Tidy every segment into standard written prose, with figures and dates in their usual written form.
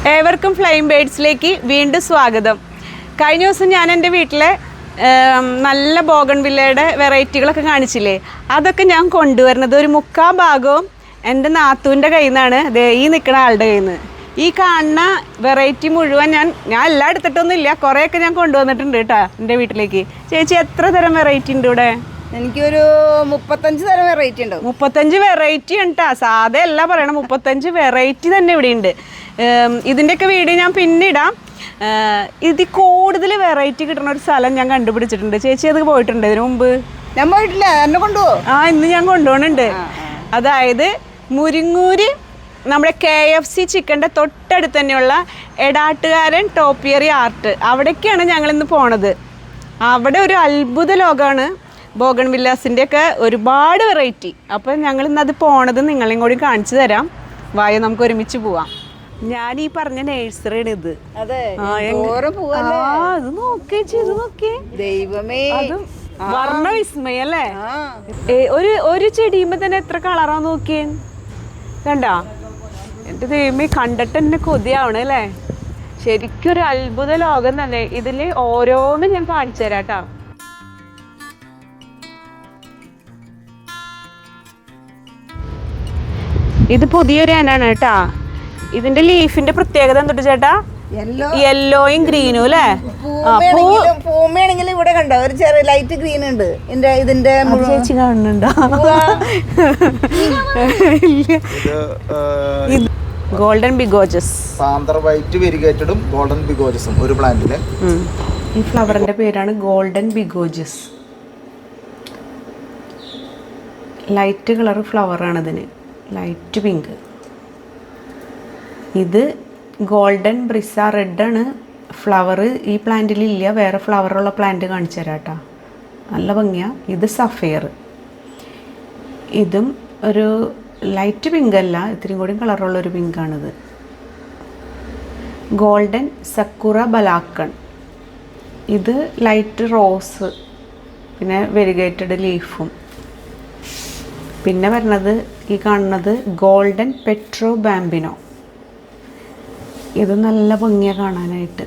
ഏവർക്കും ഫ്ലൈം ബേഡ്സിലേക്ക് വീണ്ടും സ്വാഗതം. കഴിഞ്ഞ ദിവസം ഞാൻ എൻ്റെ വീട്ടിലെ നല്ല ബോഗൺവില്ലയുടെ വെറൈറ്റികളൊക്കെ കാണിച്ചില്ലേ, അതൊക്കെ ഞാൻ കൊണ്ടുവരുന്നത് ഒരു 3/4 ഭാഗവും എൻ്റെ നാത്തൂൻ്റെ കയ്യിൽ നിന്നാണ്. ഈ നിൽക്കുന്ന ആളുടെ കയ്യിൽ നിന്ന്. ഈ കാണുന്ന വെറൈറ്റി മുഴുവൻ ഞാൻ എല്ലാം എടുത്തിട്ടൊന്നുമില്ല, കുറേയൊക്കെ ഞാൻ കൊണ്ടുവന്നിട്ടുണ്ട് കേട്ടോ എൻ്റെ വീട്ടിലേക്ക്. ചേച്ചി എത്ര തരം വെറൈറ്റി ഉണ്ട് ഇവിടെ? എനിക്കൊരു 35 തരം വെറൈറ്റി ഉണ്ട്. 35 വെറൈറ്റി ഉണ്ട്. സാധാ അല്ല പറയണം, 35 വെറൈറ്റി തന്നെ ഇവിടെ ഉണ്ട്. ഇതിൻ്റെയൊക്കെ വീഡിയോ ഞാൻ പിന്നിടാം. ഇതിൽ കൂടുതൽ വെറൈറ്റി കിട്ടുന്ന ഒരു സ്ഥലം ഞാൻ കണ്ടുപിടിച്ചിട്ടുണ്ട്. ചേച്ചി അത് പോയിട്ടുണ്ട് ഇതിനു മുമ്പ്? ഞാൻ പോയിട്ടില്ല, എന്നെ കൊണ്ടുപോകും. ഇന്ന് ഞാൻ കൊണ്ടുപോകുന്നുണ്ട്. അതായത് മുരിങ്ങൂര് നമ്മുടെ KFC ചിക്കൻ്റെ തൊട്ടടുത്ത് തന്നെയുള്ള എടാട്ടുകാരൻ ടോപ്പിയറി ആർട്ട്, അവിടേക്കാണ് ഞങ്ങളിന്ന് പോണത്. അവിടെ ഒരു അത്ഭുത ലോകമാണ് ബോഗൺവില്ലാസിൻ്റെ ഒക്കെ ഒരുപാട് വെറൈറ്റി. അപ്പം ഞങ്ങൾ ഇന്ന് അത് പോണത് നിങ്ങളെയും കൂടി കാണിച്ചു തരാം. വായ നമുക്ക് ഒരുമിച്ച് പോവാം. ഞാൻ ഈ പറഞ്ഞ നേഴ്സറിയാണ് ഇത്. ഇത് നോക്കിയേ, ഇത് നോക്കിയേ, ദൈവമേ, അതും വർണ്ണ വിസ്മയം അല്ലേ. ഒരു ചെടിയുമ്പോ തന്നെ എത്ര കളറാ നോക്കിയേ, കണ്ടാ? എൻ്റെ ദൈവമേ, കണ്ടിട്ട് എന്നെ കൊതിയാവണം അല്ലേ. ശരിക്കും ഒരു അത്ഭുത ലോകം തന്നെ. ഇതില് ഓരോന്നും ഞാൻ കാണിച്ചു തരാം കേട്ടോ. ഇത് പുതിയൊരു ഇനാണ് കേട്ടാ. ഇതിന്റെ ലീഫിന്റെ പ്രത്യേകത എന്തൊട്ട് ചേട്ടാ? യെല്ലോയും ഗ്രീനും അല്ലേ. പൂമയാണെങ്കിൽ ഇവിടെ കണ്ടോ ഒരു ചെറിയ ലൈറ്റ് ഗ്രീൻ ഉണ്ട്. ഇതിന്റെ ചേച്ചി കാണുന്നുണ്ടോ? ഗോൾഡൻ ബിഗോജസ്, വൈറ്റ് വെരിഗേറ്റഡും ഗോൾഡൻ ബിഗോജസും ഒരു പ്ലാന്റില്. ഈ ഫ്ലവറിന്റെ പേരാണ് ഗോൾഡൻ ബിഗോജസ്. ലൈറ്റ് കളർ ഫ്ലവറാണ് ഇതിന്, ലൈറ്റ് പിങ്ക്. ഇത് ഗോൾഡൻ ബ്രിസ റെഡ് ആണ് ഫ്ലവർ. ഈ പ്ലാന്റിലില്ല, വേറെ ഫ്ലവറുള്ള പ്ലാന്റ് കാണിച്ചു തരാം കേട്ടോ. നല്ല ഭംഗിയാണ്. ഇത് സഫയർ. ഇതും ഒരു ലൈറ്റ് പിങ്ക് അല്ല, ഇത്തിരി കൂടി കളറുള്ളൊരു പിങ്കാണിത്. ഗോൾഡൻ സക്കുറ ബലാക്കൺ. ഇത് ലൈറ്റ് റോസ്, പിന്നെ വെരിഗേറ്റഡ് ലീഫും. പിന്നെ വരുന്നത് ഈ കാണുന്നത് ഗോൾഡൻ പെട്രോ ബാമ്പിനോ. ഇത് നല്ല ഭംഗിയാണ് കാണാനായിട്ട്,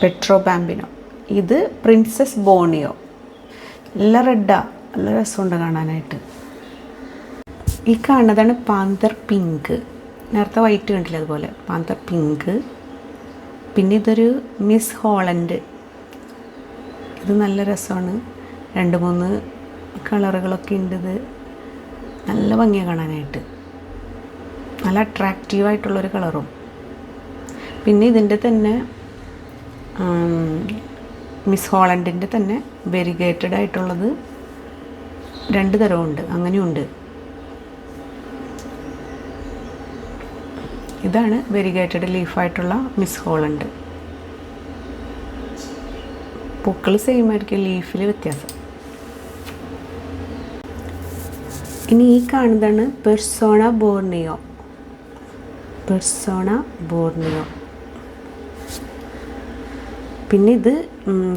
പെട്രോ ബാമ്പിനോ. ഇത് പ്രിൻസസ് ബോണിയോ. നല്ല റെഡാ, നല്ല രസമുണ്ട് കാണാനായിട്ട്. ഈ കാണുന്നതാണ് പാന്തർ പിങ്ക്. നേരത്തെ വൈറ്റ് കണ്ടില്ല, അതുപോലെ പാന്തർ പിങ്ക്. പിന്നെ ഇതൊരു മിസ് ഹോളൻഡ്. ഇത് നല്ല രസമാണ്, 2-3 കളറുകളൊക്കെ ഉണ്ട്. ഇത് നല്ല ഭംഗിയാണ് കാണാനായിട്ട്, നല്ല അട്രാക്റ്റീവായിട്ടുള്ളൊരു കളറും. പിന്നെ ഇതിൻ്റെ തന്നെ മിസ് ഹോളൻഡിൻ്റെ തന്നെ വെരിഗേറ്റഡ് ആയിട്ടുള്ളത് 2 തരമുണ്ട്, അങ്ങനെയുണ്ട്. ഇതാണ് വെരിഗേറ്റഡ് ലീഫായിട്ടുള്ള മിസ് ഹോളൻഡ്. പൂക്കൾ സെയിം ആയിരിക്കും, ലീഫിൽ വ്യത്യാസം. ഇനി ഈ കാണുന്നതാണ് പെർസോണ ബോർണിയോ. Persona Borneo. പിന്നെ ഇത്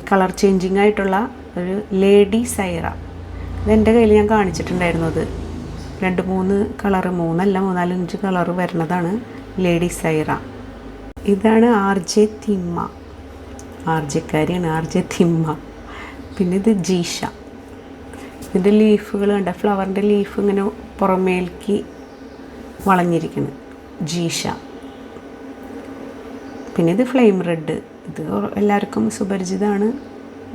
കളർ ചേഞ്ചിങ് ആയിട്ടുള്ള ഒരു ലേഡി സൈറ. ഇതെൻ്റെ കയ്യിൽ ഞാൻ കാണിച്ചിട്ടുണ്ടായിരുന്നു. അത് 2-3 കളറ്, 3-4-5 കളറ് വരുന്നതാണ് ലേഡി സൈറ. ഇതാണ് RJ തിമ്മ. RJക്കാരിയാണ്, RJ തിമ്മ. പിന്നെ ഇത് ജീഷ. ഇതിൻ്റെ ലീഫുകൾ കണ്ട, ഫ്ലവറിൻ്റെ ലീഫ് ഇങ്ങനെ പുറമേലേക്ക് വളഞ്ഞിരിക്കുന്നു, ജീഷ. പിന്നെ ഇത് ഫ്ലെയിം റെഡ്. ഇത് എല്ലാവർക്കും സുപരിചിതമാണ്,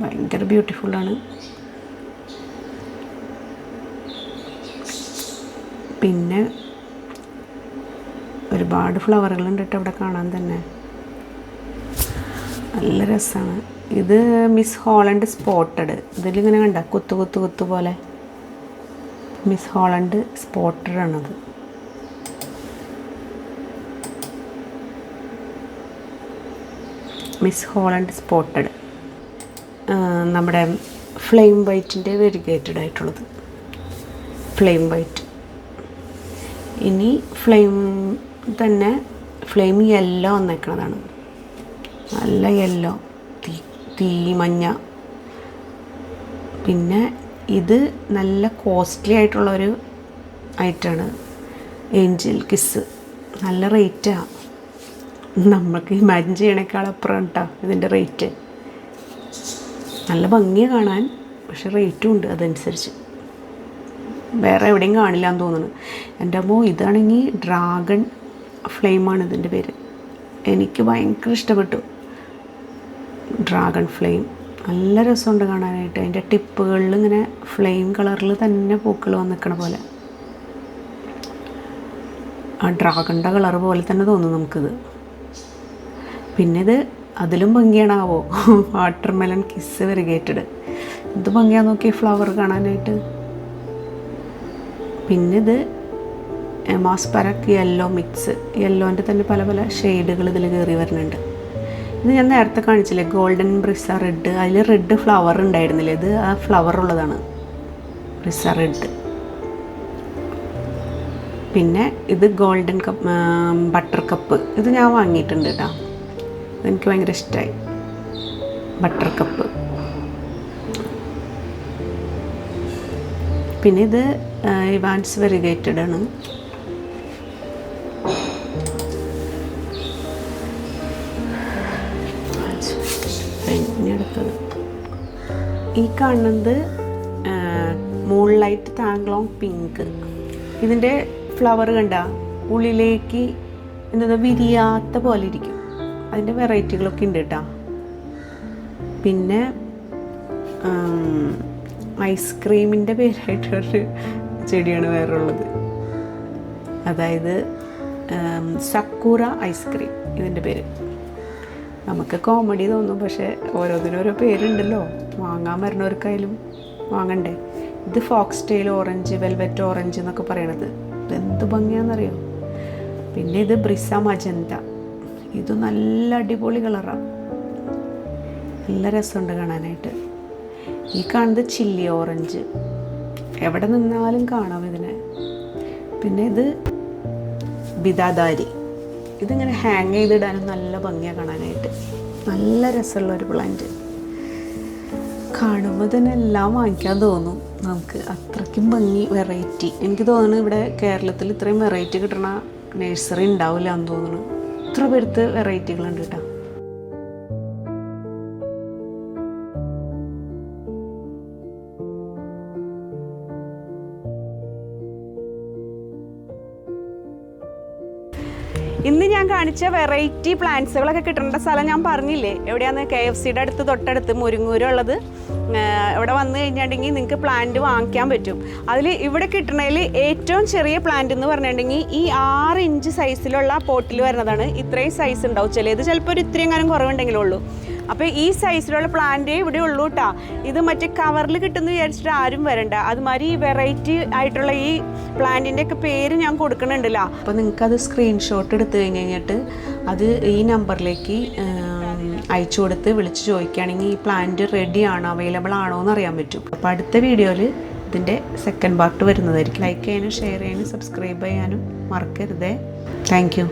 ഭയങ്കര ബ്യൂട്ടിഫുള്ളാണ്. പിന്നെ ഒരുപാട് ഫ്ലവറുകളുണ്ട് കേട്ടോ ഇവിടെ കാണാൻ തന്നെ, നല്ല രസമാണ്. ഇത് മിസ് ഹോളണ്ട് സ്പോട്ടഡ്. ഇതിലിങ്ങനെ കണ്ട കുത്തു പോലെ മിസ് ഹോളണ്ട് സ്പോട്ടഡ് ആണത്. Miss Holland spotted. നമ്മുടെ ഫ്ലെയിം വൈറ്റിൻ്റെ വെരിഗേറ്റഡ് ആയിട്ടുള്ളത്, ഫ്ലെയിം വൈറ്റ്. ഇനി ഫ്ലെയിം തന്നെ ഫ്ലെയിം യെല്ലോ വന്നേക്കുന്നതാണ്, നല്ല യെല്ലോ, തീ മഞ്ഞ. പിന്നെ ഇത് നല്ല കോസ്റ്റ്ലി ആയിട്ടുള്ളൊരു ഐറ്റമാണ്, ഏഞ്ചൽ കിസ്. നല്ല റേറ്റാണ്, നമുക്ക് ഇമാജിൻ ചെയ്യണേക്കാളപ്പുറം കേട്ടോ ഇതിൻ്റെ റേറ്റ്. നല്ല ഭംഗിയാണ് കാണാൻ, പക്ഷെ റേറ്റും ഉണ്ട് അതനുസരിച്ച്. വേറെ എവിടെയും കാണില്ല എന്ന് തോന്നുന്നു. എൻ്റെ അമ്മോ, ഇതാണെങ്കിൽ ഡ്രാഗൺ ഫ്ലെയിമാണ് ഇതിൻ്റെ പേര്. എനിക്ക് ഭയങ്കര ഇഷ്ടപ്പെട്ടു ഡ്രാഗൺ ഫ്ലെയിം. നല്ല രസമുണ്ട് കാണാനായിട്ട്. അതിൻ്റെ ടിപ്പുകളിൽ ഇങ്ങനെ ഫ്ലെയിം കളറിൽ തന്നെ പൂക്കൾ വന്നിക്കണ പോലെ, ആ ഡ്രാഗണിൻ്റെ കളർ പോലെ തന്നെ തോന്നും നമുക്കിത്. പിന്നെ ഇത് അതിലും ഭംഗിയാണാവോ, വാട്ടർ മെലൺ കിസ് വെരിഗേറ്റഡ്. ഇത് ഭംഗിയാന്ന് നോക്കി ഫ്ലവർ കാണാനായിട്ട്. പിന്നെ ഇത് മാസ്പരക് യെല്ലോ മിക്സ്, യെല്ലോൻ്റെ തന്നെ പല പല ഷെയ്ഡുകൾ ഇതിൽ കയറി വരുന്നുണ്ട്. ഇത് ഞാൻ നേരത്തെ കാണിച്ചില്ലേ ഗോൾഡൻ ബ്രിസ റെഡ്, അതിൽ റെഡ് ഫ്ലവർ ഉണ്ടായിരുന്നില്ലേ, ഇത് ആ ഫ്ലവർ ഉള്ളതാണ് ബ്രിസ റെഡ്. പിന്നെ ഇത് ഗോൾഡൻ കപ്പ് ബട്ടർ കപ്പ്, ഇത് ഞാൻ വാങ്ങിയിട്ടുണ്ട് കേട്ടോ, എനിക്ക് ഭയങ്കര ഇഷ്ടമായി ബട്ടർ കപ്പ്. പിന്നെ ഇത് ഇവാൻസ് വെരിഗേറ്റഡ് ആണ്. ഇനി അടുത്തത് ഈ കാണുന്നത് മൂൺ ലൈറ്റ് താങ്ക്ലോങ് പിങ്ക്. ഇതിൻ്റെ ഫ്ലവർ കണ്ട ഉള്ളിലേക്ക് എന്താ വിരിയാത്ത പോലെ ഇരിക്കും. അതിൻ്റെ വെറൈറ്റികളൊക്കെ ഉണ്ട് കേട്ടോ. പിന്നെ ഐസ്ക്രീമിൻ്റെ പേരായിട്ടൊരു ചെടിയാണ് വേറെ ഉള്ളത്, അതായത് സക്കൂറ ഐസ്ക്രീം ഇതിൻ്റെ പേര്. നമുക്ക് കോമഡി തോന്നും, പക്ഷേ ഓരോന്നിനും ഓരോ പേരുണ്ടല്ലോ, വാങ്ങാൻ വരുന്നവർക്കായാലും വാങ്ങണ്ടേ. ഇത് fox tail orange, velvet orange എന്നൊക്കെ പറയണത്. ഇതെന്ത് ഭംഗിയാണെന്നറിയോ. പിന്നെ ഇത് ബ്രിസ മജന്ത, ഇത് നല്ല അടിപൊളി കളറാണ്, നല്ല രസമുണ്ട് കാണാനായിട്ട്. ഈ കാണുന്നത് ചില്ലി ഓറഞ്ച്, എവിടെ നിന്നാലും കാണാം ഇതിനെ. പിന്നെ ഇത് ബിദാദാരി, ഇതിങ്ങനെ ഹാങ് ചെയ്തിടാനും നല്ല ഭംഗിയാണ് കാണാനായിട്ട്. നല്ല രസമുള്ളൊരു പ്ലാന്റ്, കാണുമ്പോൾ തന്നെ എല്ലാം വാങ്ങിക്കാൻ തോന്നും നമുക്ക്, അത്രയ്ക്കും ഭംഗി, വെറൈറ്റി. എനിക്ക് തോന്നുന്നു ഇവിടെ കേരളത്തിൽ ഇത്രയും വെറൈറ്റി കിട്ടണ നഴ്സറി ഉണ്ടാവില്ല എന്ന് തോന്നുന്നു. ഇത്ര പേരുത്ത് വെറൈറ്റികളുണ്ട് കേട്ടോ. ഇന്ന് ഞാൻ കാണിച്ച വെറൈറ്റി പ്ലാന്റ്സുകളൊക്കെ കിട്ടേണ്ട സ്ഥലം ഞാൻ പറഞ്ഞില്ലേ എവിടെയാന്ന്, KFCയുടെ അടുത്ത് തൊട്ടടുത്ത് മുരിങ്ങൂരുള്ളത്. ഇവിടെ വന്നു കഴിഞ്ഞിട്ടുണ്ടെങ്കിൽ നിങ്ങൾക്ക് പ്ലാന്റ് വാങ്ങിക്കാൻ പറ്റും. അതിൽ ഇവിടെ കിട്ടണതിൽ ഏറ്റവും ചെറിയ പ്ലാന്റ് എന്ന് പറഞ്ഞിട്ടുണ്ടെങ്കിൽ ഈ 6 ഇഞ്ച് സൈസിലുള്ള പോട്ടിൽ വരുന്നതാണ്. ഇത്രയും സൈസ് ഉണ്ടാവും, ചിലപ്പോൾ ഒരു ഇത്രയും കാലം കുറവുണ്ടെങ്കിലേ ഉള്ളൂ. അപ്പോൾ ഈ സൈസിലുള്ള പ്ലാന്റേ ഇവിടെ ഉള്ളൂ കേട്ടോ. ഇത് മറ്റേ കവറിൽ കിട്ടുമെന്ന് വിചാരിച്ചിട്ട് ആരും വരണ്ട. അതുമാതിരി ഈ വെറൈറ്റി ആയിട്ടുള്ള ഈ പ്ലാന്റിൻ്റെ ഒക്കെ പേര് ഞാൻ കൊടുക്കണുണ്ടല്ലോ. അപ്പോൾ നിങ്ങൾക്കത് സ്ക്രീൻഷോട്ട് എടുത്ത് കഴിഞ്ഞിട്ട് അത് ഈ നമ്പറിലേക്ക് അയച്ചു കൊടുത്ത് വിളിച്ച് ചോദിക്കുകയാണെങ്കിൽ ഈ പ്ലാന്റ് റെഡി ആണോ, അവൈലബിൾ ആണോ എന്ന് അറിയാൻ പറ്റും. അപ്പോൾ അടുത്ത വീഡിയോയിൽ ഇതിൻ്റെ സെക്കൻഡ് പാർട്ട് വരുന്നതായിരിക്കും. ലൈക്ക് ചെയ്യാനും ഷെയർ ചെയ്യാനും സബ്സ്ക്രൈബ് ചെയ്യാനും മറക്കരുതേ. Thank you.